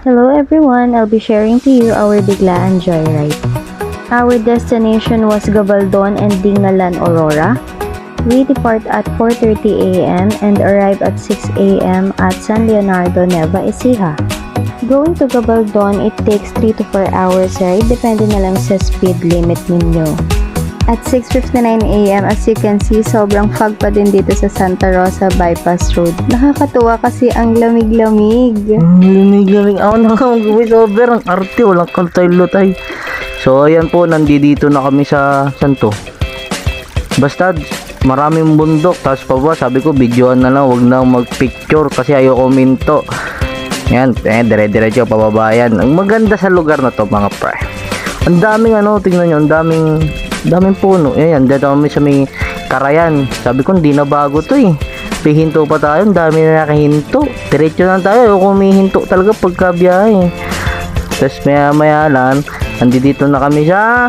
Hello everyone, I'll be sharing to you our Biglaan Joyride. Our destination was Gabaldon and Dingalan, Aurora. We depart at 4:30 a.m. and arrive at 6 a.m. at San Leonardo, Nueva Ecija. Going to Gabaldon, it takes 3 to 4 hours ride, depende na lang sa speed limit ninyo. At 6:59 a.m. as you can see, sobrang fog pa din dito sa Santa Rosa Bypass Road. Nakakatuwa kasi ang lamig-lamig. Lamig-lamig. Ako na nga mag-voice over. Ang arte, walang kaltay-lutay. So, ayan po, nandito na kami sa Santo. Basta, maraming bundok. Tapos pa ba, sabi ko, videoan na lang. Huwag na mag-picture kasi ayoko minto. Yan, dire-diretso, pababayan. Ang maganda sa lugar na to, mga pre. Ang daming tingnan nyo, ang daming puno. Ayan, dito kami sa may Karayan. Sabi ko, hindi na bago to eh. Pihinto pa tayo, ang dami na nakahinto. Diretso lang tayo, ayoko humihinto talaga pagkabiyahe. Tapos maya lang, nandito na kami sa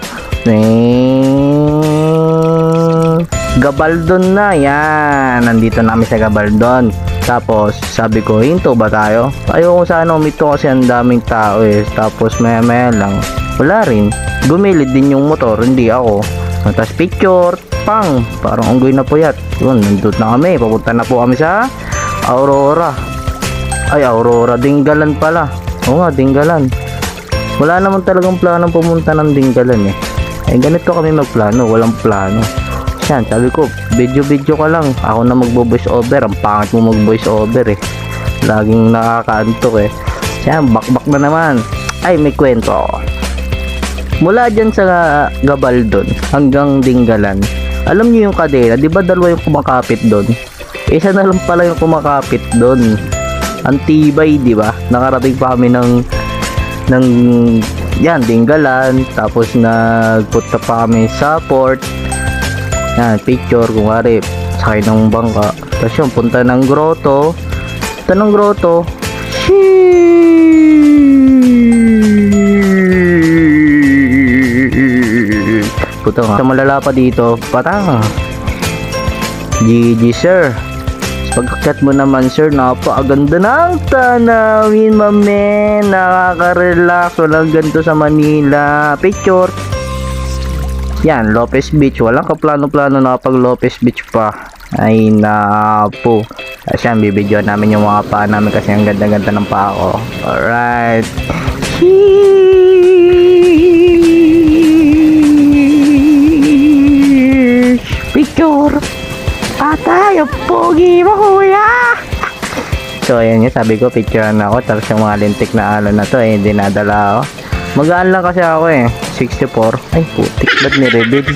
Gabaldon na. Yan, nandito na kami sa Gabaldon. Tapos sabi ko, hinto ba tayo? Ayoko sana umito kasi ang daming tao eh. Tapos maya lang, wala rin. Gumilid din yung motor, hindi ako. Tapos picture, pang, parang unggoy na puyat. Yun, nandun na kami. Papunta na po kami sa Aurora. Ay, Aurora, Dingalan pala. Oo nga, Dingalan. Wala naman talagang planong pumunta ng Dingalan eh. Eh, ganito kami magplano, walang plano. Yan, sabi ko, video ka lang. Ako na magbo-voice over. Ang pangit mo mag-voice over eh. Laging nakakaantok eh. Yan, bakbak na naman. Ay, may kwento ako. Mula dyan sa Gabaldon hanggang Dingalan, alam niyo yung kadena, di ba dalawa yung kumakapit doon? Isa na lang pala yung kumakapit doon. Ang tibay, di ba? Nakarating pa kami ng yan, Dingalan, tapos nagpunta pa kami sa port. Yan, picture, kung wari, sakay ng bangka. Tapos yung punta ng grotto. Punta ng grotto. Puto nga. Sa malala pa dito, patang. GG sir. Pagkakat mo naman sir, napakaganda ng tanawin mamen. Nakaka-relax. Walang ganito sa Manila. Picture. Yan, Lopez Beach. Walang kaplano-plano na pag Lopez Beach pa. Ay napo. Kasi yan, bibidyo namin yung mga paa namin kasi ang ganda-ganda ng paa ko. Alright. Picture. Patay, pogi mo kuya. So ayan yun, sabi ko picturean ako. Tapos yung mga lintik na alon na to eh, dinadala ako. Magaan lang kasi ako eh, 64. Ay putik, ba't nireveal?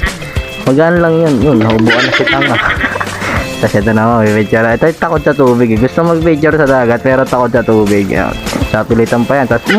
Magaan lang yun, nahubuan na si tanga. Tapos ito na ako, picture. Ito takot sa tubig eh. Gusto mag-picture sa dagat pero takot sa tubig. Sa pilitan pa yan. Tapos